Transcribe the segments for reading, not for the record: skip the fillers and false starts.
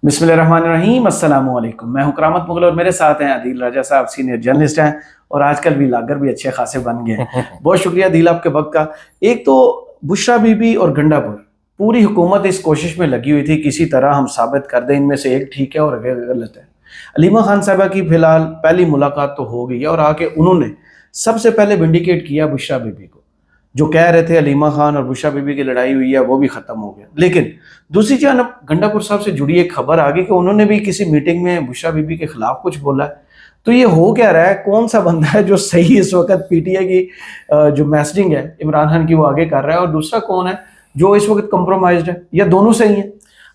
बिस्मिल्लाहिर्रहमानिर्रहीम, अस्सलाम वालेकुम। मैं हूं करामत मुगल और मेरे साथ हैं अदील राजा साहब, सीनियर जर्नलिस्ट हैं और आजकल भी लागर भी अच्छे खासे बन गए हैं। बहुत शुक्रिया अदील आपके वक्त का। एक तो बुशरा बीबी और गंडापुर, पूरी हुकूमत इस कोशिश में लगी हुई थी किसी तरह हम साबित कर दें इनमें से एक ठीक है और एक गलत है। अलीमा खान साहबा की फिलहाल पहली मुलाकात तो हो गई है और आके उन्होंने सबसे पहले विंडिकेट किया बुशरा बीबी को। जो कह रहे थे अलीमा खान और बुशरा बीबी की लड़ाई हुई है वो भी खत्म हो गया। लेकिन दूसरी जानब गंडापुर साहब से जुड़ी एक खबर आ गई कि उन्होंने भी किसी मीटिंग में बुशरा बीबी के खिलाफ कुछ बोला है। तो ये हो क्या रहा है? कौन सा बंदा है जो सही इस वक्त पीटीआई की जो मैसेजिंग है इमरान खान की वो आगे कर रहा है, और दूसरा कौन है जो इस वक्त कंप्रोमाइज्ड है, या दोनों सही है?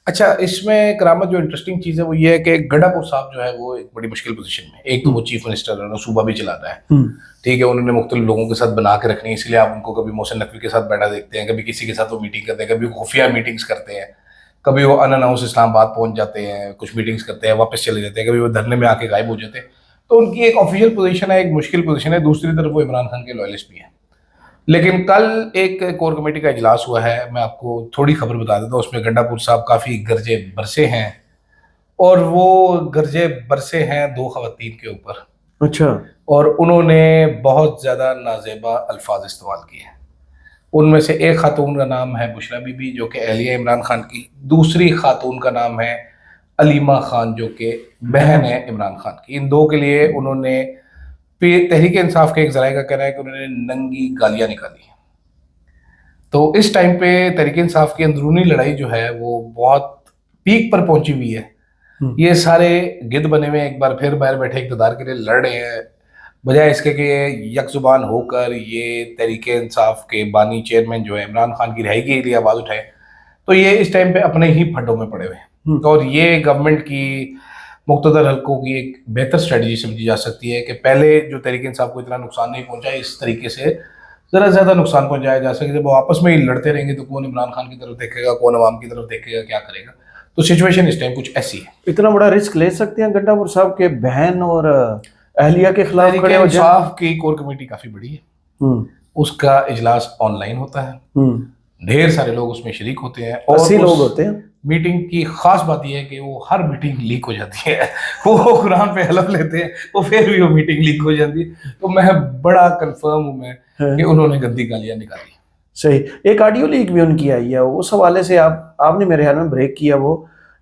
अच्छा, इसमें करामत जो इंटरेस्टिंग चीज़ है वो ये है कि गंडापुर साहब जो है वो एक बड़ी मुश्किल पोजीशन में है। एक तो वो चीफ मिनिस्टर है, सूबा भी चलाता है। ठीक है, उन्होंने मुख्तलिफ लोगों के साथ बना के रखनी है, इसलिए आप उनको कभी मोहसिन नकवी के साथ बैठा देखते हैं, कभी किसी के साथ वो मीटिंग करते हैं, कभी खुफिया मीटिंग्स करते हैं, कभी वो अनअनाउंस इस्लामाबाद पहुंच जाते हैं, कुछ मीटिंग्स करते हैं, वापस चले जाते हैं, कभी वो धरने में आके गायब हो जाते हैं। तो उनकी एक ऑफिशियल पोजीशन है, एक मुश्किल पोजीशन है। दूसरी तरफ वो इमरान खान के लॉयलिस्ट भी हैं। लेकिन कल एक कोर कमेटी का इजलास हुआ है, मैं आपको थोड़ी खबर बता देता हूँ। उसमें गंडापुर साहब काफ़ी गरजे बरसे हैं, और वो गरजे बरसे हैं दो खवातीन के ऊपर। अच्छा। और उन्होंने बहुत ज़्यादा नाजेबा अल्फाज इस्तेमाल किए हैं। उनमें से एक खातून का नाम है बुशरा बीबी, जो कि अहलिया इमरान खान की। दूसरी खातून का नाम है अलीमा खान, जो कि बहन है इमरान खान की। इन दो के लिए उन्होंने तहरीक इंसाफ के एक जराये का कहना है कि उन्होंने नंगी गालियां निकाली। तो इस टाइम पे तहरीक इंसाफ की अंदरूनी लड़ाई जो है वो बहुत पीक पर पहुंची हुई है। ये सारे गिद्ध बने हुए एक बार फिर बाहर बैठे इक़्तिदार के लिए लड़ रहे हैं, बजाय इसके कि यकजुबान होकर ये तहरीक इंसाफ के बानी चेयरमैन जो है इमरान खान की रिहाई के लिए आवाज़ उठाए। तो ये इस टाइम पे अपने ही फड्डों में पड़े हुए हैं, और ये गवर्नमेंट की मुक़्तदर हल्कों की एक बेहतर स्ट्रेटजी समझी जा सकती है कि पहले जो तहरीक इंसाफ को इतना नुकसान नहीं पहुंचा, इस तरीके से ज़रा ज़्यादा नुकसान पहुंचाया जा सके। जब वो आपस में ही लड़ते रहेंगे तो कौन इमरान खान की तरफ देखेगा, कौन अवाम की तरफ देखेगा, क्या करेगा। तो सिचुएशन इस टाइम कुछ ऐसी है। इतना बड़ा रिस्क ले सकते हैं गंडापुर साहब के बहन और अहलिया के खिलाफ खड़े हो जाए? इंसाफ की कोर कमेटी काफ़ी बड़ी है, उसका इजलास ऑनलाइन होता है, ढेर सारे लोग उसमें शरीक होते हैं, और 80 लोग होते हैं। मीटिंग की खास बात यह है कि वो हर मीटिंग लीक हो जाती है। वो कुरान पे हलफ लेते हैं, वो फिर भी वो मीटिंग लीक हो जाती है। तो मैं बड़ा कंफर्म हूं मैं कि उन्होंने गंदी गालियां निकाली। सही। एक ऑडियो लीक भी उनकी आई है, उस हवाले से आपने मेरे ख्याल में ब्रेक किया। वो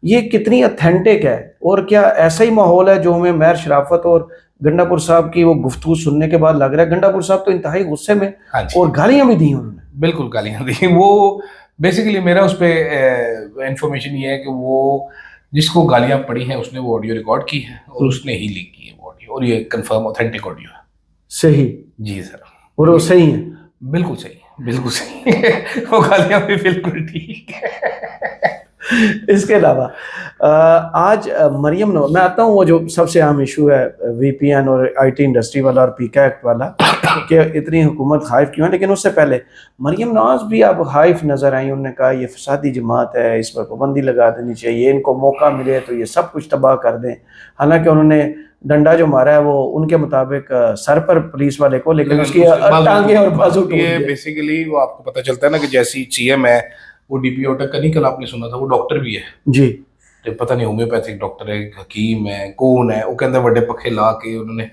ये कितनी ऑथेंटिक है, और क्या ऐसा ही माहौल है जो हमें महर शराफत और गंडापुर साहब की वो गुफ्तगू सुनने के बाद लग रहा है? गंडापुर साहब तो इंतहाई गुस्से में, और गालियां भी दी उन्होंने। बिल्कुल गालियां दी। वो बेसिकली मेरा उस पर इंफॉर्मेशन ये है कि वो जिसको गालियां पड़ी हैं उसने वो ऑडियो रिकॉर्ड की है और उसने ही लीक की है वो ऑडियो, और ये कंफर्म ऑथेंटिक ऑडियो है। सही? जी सर। और वो सही है? बिल्कुल सही है, बिल्कुल सही है। वो गालियां भी बिल्कुल ठीक है। इसके अलावा आज मरियम नवाज, मैं आता हूँ वो जो सबसे अहम इशू है वीपीएन और आईटी इंडस्ट्री वाला और पीका एक्ट वाला, कि इतनी हुकूमत हाइफ क्यों है। लेकिन उससे पहले मरियम नवाज भी अब हाइफ नजर आई। उन्होंने कहा ये फसादी जमात है, इस पर पाबंदी लगा देनी चाहिए, इनको मौका मिले तो ये सब कुछ तबाह कर दें। हालांकि उन्होंने डंडा जो मारा है वो उनके मुताबिक सर पर पुलिस वाले को, लेकिन उसकी टांगे और बाजू टूट गए। बेसिकली वो आपको पता चलता है ना कि जैसी सीएम है वो डीपीओ तक नहीं, कल आपने सुना था वो डॉक्टर भी है जी, तो पता नहीं होम्योपैथिक डॉक्टर है, हकीम है, कौन है। वो कहते हैं बड़े पखे ला के उन्होंने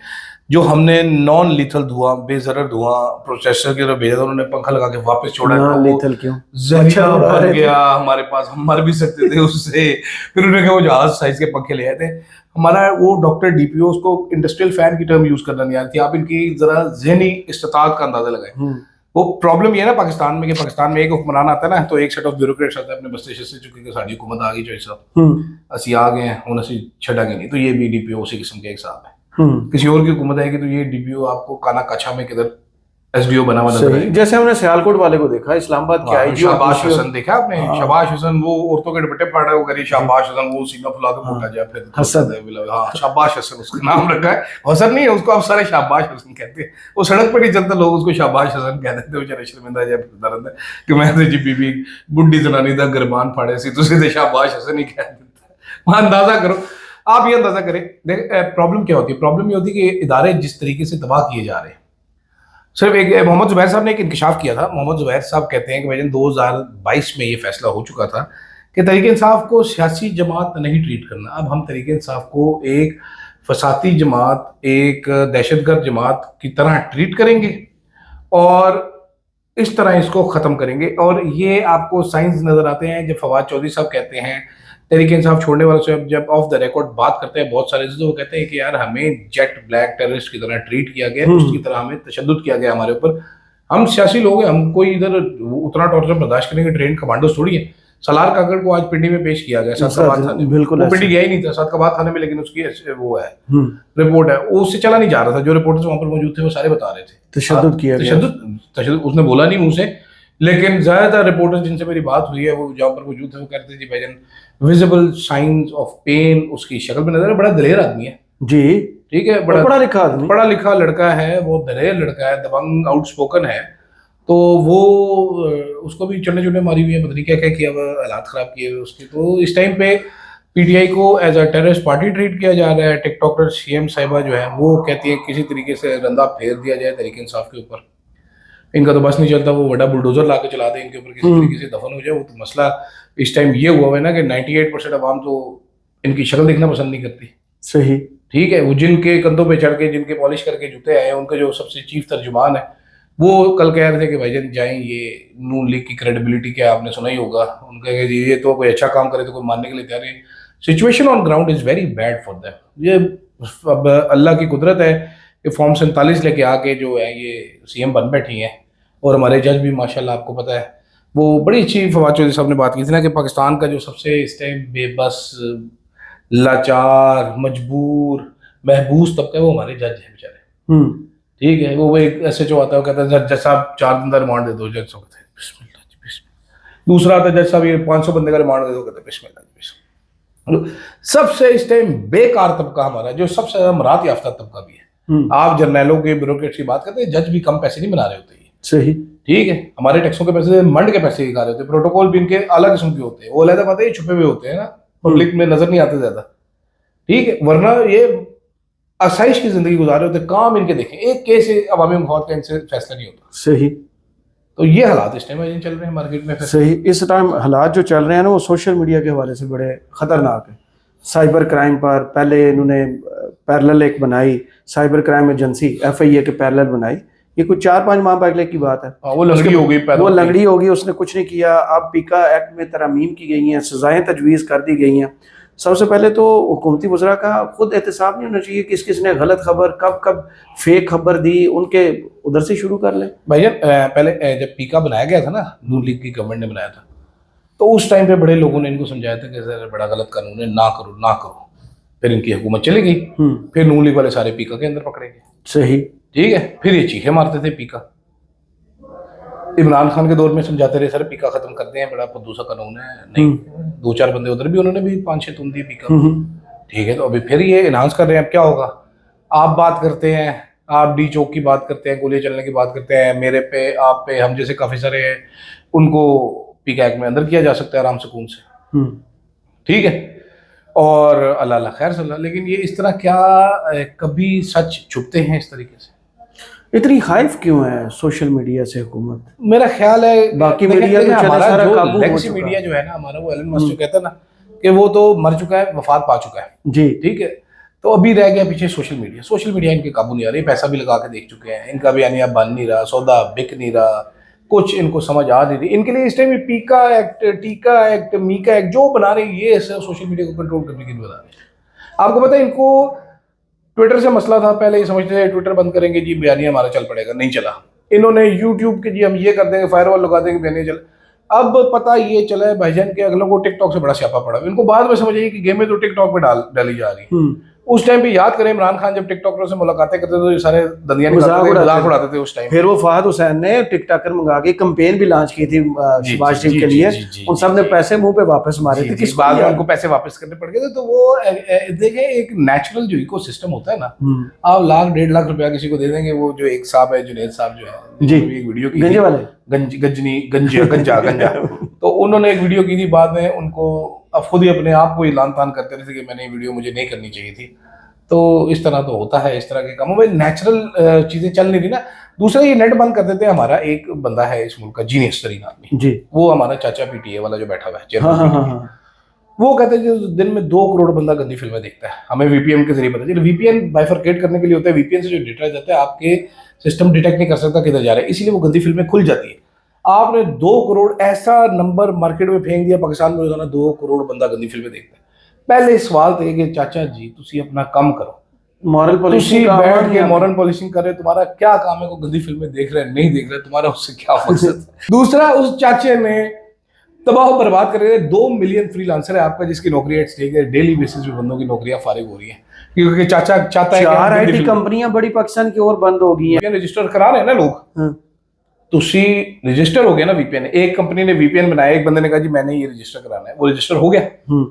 जो हमने नॉन लीथल धुआं, बेजरर धुआं प्रोसेसर की तरफ भेजा था, उन्होंने पंखा लगा के वापस छोड़ा। नॉन लीथल क्यों? जहरीला भर गया हमारे पास, हम मर भी सकते थे उससे। फिर उन्होंने कहा वो जहाज साइज के पंखे ले आए थे। हमारा वो डॉक्टर डीपीओ उसको इंडस्ट्रियल फैन की टर्म यूज करना नहीं आती। आप इनकी जरा ज़हनी इस्तिताअत का अंदाजा लगाएं। वो प्रॉब्लम ये है ना पाकिस्तान में, कि पाकिस्तान में एक हुक्मरान आता है ना तो एक सेट ऑफ ब्यूरोक्रेट्स आता है अपने बस्ते शस्ते चुकी कि साड़ी हुकूमत आ गई जो साहब असी आ गए हैं हूं असी छड़ांगे नहीं। तो ये भी डीपीओ उसी किस्म के एक साहब है। किसी और की हुकूमत आएगी तो ये डीपीओ आपको काना काछा में किधर एसडीओ बना हुआ नजर आएगा। जैसे हमने सियालकोट वाले को देखा, इस्लामाबाद के आईजी शाबाश हसन देखा आपने? शाबाश हसन वो औरतों के दुपट्टे फाड़ा वो करिए, शाबाश हसन वो सीना फुला के मोटा जाए फिर हसन। हाँ, शाबाश हसन उसका नाम रखा है। हसन नहीं है उसको, आप सारे शाबाश हसन कहते हैं। वो सड़क पर ही चलते लोग उसको शाबाश हसन कह देते, बेचारे शर्मिंदा जाए फिरदा रहता है कि मैं तो जी बीबी बुढ़ी जनानी दा गरबान फाड़े सी, तुसी तो शाबाश हसन ही कह देता। वहां अंदाजा करो, आप ये अंदाजा करें। देख प्रॉब्लम क्या होती है? प्रॉब्लम ये होती है कि इदारे जिस तरीके से तबाह किए जा रहे हैं। सिर्फ एक मोहम्मद जुबैर साहब ने एक इंकशाफ किया था। मोहम्मद जुबैर साहब कहते हैं कि भाई 2022 में ये फैसला हो चुका था कि तहरीक इंसाफ को सियासी जमात नहीं ट्रीट करना। अब हम तहरीक इंसाफ को एक फसाती जमात, एक दहशतगर्द जमात की तरह ट्रीट करेंगे और इस तरह इसको ख़त्म करेंगे। और ये आपको साइंस नज़र आते हैं जब फवाद चौधरी साहब कहते हैं, तहरीक इंसाफ छोड़ने वालों से जब ऑफ द रिकॉर्ड बात करते हैं बहुत सारे, तो वो कहते हैं कि यार हमें जेट ब्लैक टेररिस्ट की तरह ट्रीट किया गया, उसकी तरह हमें तशद्दुद किया गया हमारे ऊपर। हम सियासी लोग हैं, हम कोई इधर उतना टॉर्चर बर्दाश्त करेंगे, ट्रेन कमांडो थोड़ी है। सलार काकड़ को आज पिंडी में पेश किया गया सादकाबाद थाने में, बिल्कुल वो पिंडी गया ही नहीं था सादकाबाद थाने में, लेकिन उसकी वो है रिपोर्ट है, वो उससे चला नहीं जा रहा था। जो रिपोर्टर्स वहां पर मौजूद थे वो सारे बता रहे थे तशद्दुद किया गया। तशद्दुद उसने बोला नहीं मुंह से, लेकिन ज्यादातर रिपोर्टर्स जिनसे मेरी बात हुई है वो जहाँ पर मौजूद थे वो कहते थे जी भाईजान विजिबल साइंस ऑफ पेन उसकी शक्ल में नजर है। बड़ा दलेर आदमी है जी, ठीक है, बड़ा पढ़ा लिखा आदमी, पढ़ा लिखा लड़का है, वो दलेर लड़का है, दबंग आउटस्पोकन है। तो वो उसको भी चढ़ने चुड़ने मारी हुई है, पता नहीं क्या क्या किया हुआ, हालात खराब किए हुए उसके। तो इस टाइम पे पीटीआई को as a terrorist party treat किया जा रहा है। टिकटॉकर सीएम साहिबा जो है वो कहती है किसी तरीके से रंदा फेर दिया जाए तहरीक इंसाफ के ऊपर, इनका तो बस नहीं चलता, वो बड़ा बुलडोजर ला के चला दे इनके ऊपर, किसी तरीके से दफन हो जाए। वो तो मसला इस टाइम ये हुआ है ना कि 98% अवाम तो इनकी शक्ल देखना पसंद नहीं करती। सही, ठीक है, वो जिनके कंधों पे चढ़ के, जिनके पॉलिश करके जूते आए हैं, उनके जो सबसे चीफ तर्जुमान है वो कल कह रहे थे कि भाईजान जाएं, ये नून लीग की क्रेडिबिलिटी क्या आपने सुना ही होगा, उनका ये तो कोई अच्छा काम करे तो कोई मानने के लिए तैयार है। Situation on ground is very bad for them. ये अब अल्लाह की कुदरत है कि फॉर्म 47 लेके आके जो है ये सीएम बन बैठी हैं। और हमारे जज भी माशाल्लाह आपको पता है, वो बड़ी अच्छी फवाद चौधरी साहब ने बात की थी ना कि पाकिस्तान का जो सबसे इस टाइम बेबस, लाचार, मजबूर, महबूस तबका है वो हमारे जज है बेचारे। ठीक है, वो एक SHO आता है, वो कहता है जज साहब 4 दिन का रिमांड दे दो, जज साहब कहते हैं बिस्मिल्लाह जी बिस्मिल्लाह। दूसरा आता है जज साहब ये 500 बंदे का रिमांड दे दो, कहते हैं बिस्मिल्लाह जी बिस्मिल्लाह। सबसे इस टाइम बेकार तबका हमारा, जो सबसे ज्यादा मरात याफ्ता तबका भी है। आप जर्नैलों के ब्यूरोक्रेट्स की बात करते हैं, जज भी कम पैसे नहीं बना रहे होते। सही, ठीक है, हमारे टैक्सों के पैसे मंड के पैसे खा रहे होते हैं, प्रोटोकॉल भी इनके अलग किस्म के होते हैं, वो अलग पता है छुपे हुए होते हैं ना, पब्लिक में नजर नहीं आते ज्यादा। ठीक है, वरना ये आसाइश की जिंदगी गुजार रहे होते, काम इनके देखें, एक केस अवामी मफाद का इनसे फैसला नहीं होता। सही, तो ये हालात इस टाइम चल रहे हैं मार्केट में। सही, इस टाइम हालात जो चल रहे हैं ना वो सोशल मीडिया के हवाले से बड़े खतरनाक है। साइबर क्राइम पर पहले इन्होंने पैरेलल एक बनाई, साइबर क्राइम एजेंसी FIA के पैरेलल बनाई, ये कुछ 4-5 माह पहले की बात है। वो लंगड़ी हो गई, वो लंगड़ी होगी, उसने कुछ नहीं किया। अब पीका एक्ट में तरमीम की गई हैं, सजाएं तजवीज़ कर दी गई हैं। सबसे पहले तो हुकूमती वज़रा का खुद एहतसाब नहीं होना चाहिए, किस किस ने गलत खबर कब कब फेक खबर दी, उनके उधर से शुरू कर लें। भैया पहले जब पीका बनाया गया था ना, नून लीग की गवर्नमेंट ने बनाया था, तो उस टाइम पे बड़े लोगों ने इनको समझाया था कि सर बड़ा गलत कानून है, ना करो ना करो। फिर इनकी हुकूमत चली गई, फिर नून लीग वाले सारे पीका के अंदर पकड़े गए। सही, ठीक है, फिर ये चीखे मारते थे पीका। इमरान खान के दौर में समझाते रहे सर पीका खत्म करते हैं, बड़ा दूसरा कानून है, नहीं 2-4 बंदे उधर भी उन्होंने भी 5-6 तुम दी पीका। ठीक है, तो अभी फिर ये इनहांस कर रहे हैं। अब क्या होगा, आप बात करते हैं, आप डी चौक की बात करते हैं, गोलियां चलने की बात करते हैं, मेरे पे आप पे हम जैसे काफी सारे हैं, उनको पीका एक्ट में अंदर किया जा सकता है आराम सुकून से। ठीक है, और अल्लाह खैर सल्ला। लेकिन ये इस तरह क्या कभी सच छुपते हैं इस तरीके से? इतनी खाइफ क्यों है सोशल मीडिया से हुकूमत? मेरा ख्याल है बाकी मीडिया तो हमारा सारा जो काबू लेगेसी मीडिया जो है ना हमारा, वो एलन मस्क जो कहता है ना कि वो तो मर चुका है, वफात पा चुका है जी। ठीक है, तो अभी रह गया पीछे सोशल मीडिया। सोशल मीडिया इनके काबू नहीं आ रही, पैसा भी लगा के देख चुके हैं, इनका भी यानी अब बन नहीं रहा, सौदा बिक नहीं रहा, कुछ इनको समझ आ नहीं रही। इनके लिए इस टाइम पीका एक्ट, टीका एक्ट, मीका एक्ट जो बना रहे हैं, ये सोशल मीडिया को कंट्रोल करने के लिए बना रहे हैं। आपको पता है इनको ट्विटर से मसला था, पहले ये समझते थे ट्विटर बंद करेंगे जी बयानिया हमारा चल पड़ेगा, नहीं चला। इन्होंने यूट्यूब के जी हम ये कर देंगे, फायरवॉल लगा देंगे, बयानिया चल। अब पता ये चला है भाईजान के अगलों को टिकटॉक से बड़ा स्यापा पड़ा। इनको बाद में समझ आई कि गेमें तो टिकटॉक पे डाली जा रही है। उस टाइम पे याद करें इमरान खान जब टिकटॉकरों से मुलाकातें करते थे तो ये सारे दंदियां मजाक उड़ाते थे उस टाइम। फिर वो फहद हुसैन ने टिकटॉकर मंगा के कैंपेन भी लॉन्च की थी शहबाज शरीफ के लिए, उन सब ने पैसे मुंह पे वापस मारे थे, किस बाद में उनको पैसे वापस करने पड़ गए थे। तो वो देखें एक नेचुरल जो इकोसिस्टम होता है ना, आप 1-1.5 लाख रुपया किसी को दे देंगे। वो जो एक साहब है जुनेद साहब जो है जी, एक वीडियो की गंजे वाले गंजा तो उन्होंने एक वीडियो की थी, बाद में उनको अब खुद ही अपने आप को ही लान तान करते थे कि मैंने ये वीडियो मुझे नहीं करनी चाहिए थी। तो इस तरह तो होता है, इस तरह के कामों में नेचुरल चीजें चल नहीं रही ना। दूसरा ये नेट बंद कर देते हैं। हमारा एक बंदा है इस मुल्क का, जीनियस तरीन आदमी जी, वो हमारा चाचा पीटीए वाला जो बैठा हुआ है, हाँ चेयरमैन हाँ हाँ PTA, हाँ, वो कहते हैं कि दिन में 2 करोड़ बंदा गंदी फिल्में देखता है। हमें वीपीएन के जरिए पता चले। वीपीएन बाइफरकेट करने के लिए होता है। वीपीएन से जो डेटा जाता है आपके सिस्टम डिटेक्ट नहीं कर सकता किधर जा रहा है, इसीलिए वो गंदी फिल्में खुल जाती है। आपने 2 करोड़ ऐसा नंबर मार्केट में फेंक दिया, पाकिस्तान में रोजाना 2 करोड़ बंदा गंदी फिल्में देखता है। पहले सवाल थे कि चाचा जी तुसी अपना काम करो, मॉरल तुसी पॉलिसी का बैठ आह्वान के है। मॉरल पॉलिशिंग कर रहे, तुम्हारा क्या काम है? को गंदी फिल्में देख रहे हैं, नहीं देख रहे, तुम्हारा उससे क्या मकसद? दूसरा, उस चाचे ने तबाह बर्बाद कर रहे हैं। 2 मिलियन फ्रीलांसर है आपका जिसकी नौकरी एट स्टेक है। डेली बेसिस पे बंदों की नौकरियां फारिग हो रही है क्योंकि चाचा चाहता है 4 आईटी कंपनियां बड़ी पाकिस्तान की और बंद हो गई हैं। रजिस्टर करा रहे हैं ना लोग। हाँ, तुसी रजिस्टर हो गया ना वीपीएन। एक कंपनी ने वीपीएन बनाया, एक बंदे ने कहा जी मैंने ये रजिस्टर कराना है, वो रजिस्टर हो गया।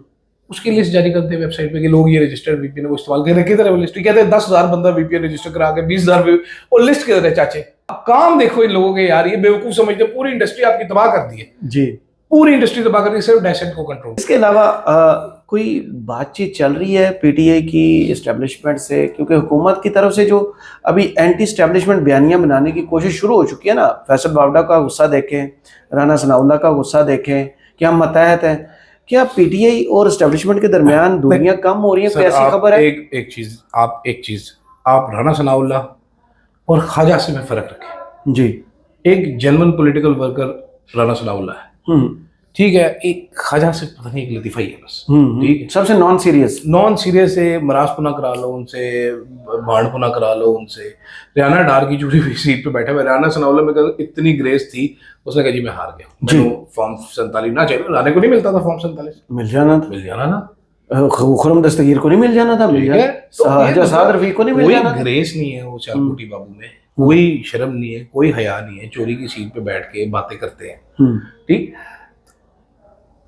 उसकी लिस्ट जारी करते हैं वेबसाइट पे कि लोग ये रजिस्टर्ड वीपीएन को इस्तेमाल कर रहे हैं। किधर है वो लिस्ट? कहते हैं 10,000 बंदा वीपीएन रजिस्टर करा के 20,000। वो लिस्ट किधर है चाचे? अब काम देखो इन लोगों के यार, ये बेवकूफ समझते हैं। पूरी इंडस्ट्री आपकी तबाह कर दी है जी। पूरी इंडस्ट्री तबाह कर दी, सिर्फ डैशेंट को कंट्रोल। इसके अलावा कोई बातचीत चल रही है पीटीआई की इस्टेब्लिशमेंट से? क्योंकि हुकूमत की तरफ से जो अभी एंटी इस्टेब्लिशमेंट बयानियां बनाने की कोशिश शुरू हो चुकी है ना, फैसल बावडा का गुस्सा देखें, राना सनाउल्लाह का गुस्सा देखें कि हम मतहत हैं। क्या पीटीआई और इस्टेब्लिशमेंट के दरमियान दूरियां कम हो रही हैं? कोई ऐसी खबर है? एक चीज आप राना सनाउल्लाह और ख्वाजा आसिफ में फर्क रखें। जी। एक genuine political worker Rana Sanaullah है, ठीक है। एक ख्वाजा आसिफ पता नहीं, एक लतीफा ही है बस, ठीक है। सबसे नॉन सीरियस है। मराजपुना करा लो उनसे, भांडपुना करा लो उनसे। रियाना डार की जुड़ी हुई सीट पे बैठा हुआ। राना सनाउल्लाह में इतनी ग्रेस थी, उसने कहा जी मैं हार गया, मैंने फॉर्म 47 ना चाहिए। राने को नहीं मिलता था फॉर्म 47, मिल जाना था। खुरम दस्तगीर को नहीं मिल जाना था, मिल जाना। शाहजहां साद रफीक को नहीं मिल जाना था। कोई ग्रेस नहीं है वो चारकोटी बाबू में, कोई शर्म नहीं है, कोई हया नहीं है। चोरी की सीट पे बैठ के बातें करते हैं, ठीक।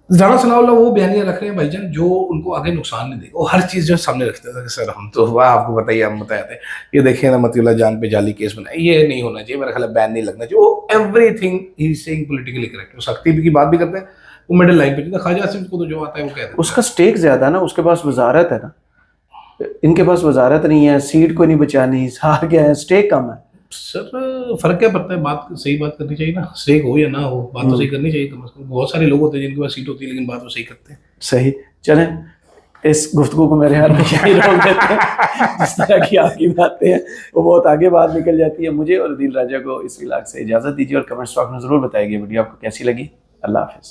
राना सनाउल्लाह वो बयानियां रख रहे हैं भाईजान जो उनको आगे नुकसान नहीं देगा। वो हर चीज जो सामने रखते थे कि सर हम तो वाह आपको बताइए, हम बताते हैं ये देखिए ना मतीउल्लाह जान पे जाली केस बनाए, ये नहीं होना चाहिए, मेरा ख्याल है बैन नहीं लगना चाहिए। वो everything he is saying politically correct. वो सख्ती की बात भी करते हैं, वो मिडिल लाइन पे। ख्वाजा आसिफ को तो जो आता है वो कहते हैं उसका स्टेक ज्यादा है ना, उसके पास वजारत है ना, इनके पास वजारत नहीं है, सीट को नहीं बचानी, हार गया है, स्टेक कम है। सर फर्क क्या पड़ता है? बात सही बात करनी चाहिए ना, स्टेक हो या ना हो, बात तो सही करनी चाहिए कम से कम। बहुत सारे लोग होते हैं जिनके पास सीट होती है लेकिन बात वो सही करते हैं। सही। चलें इस गुफ्तगू को मेरे हाथ में यही रोक देते हैं। जिस तरह की आपकी बातें हैं वो बहुत आगे बात निकल जाती है। मुझे और अदील राजा को इस व्लॉग से इजाजत दीजिए और कमेंट्स बॉक्स में जरूर बताइए वीडियो आपको कैसी लगी। अल्लाह हाफिज।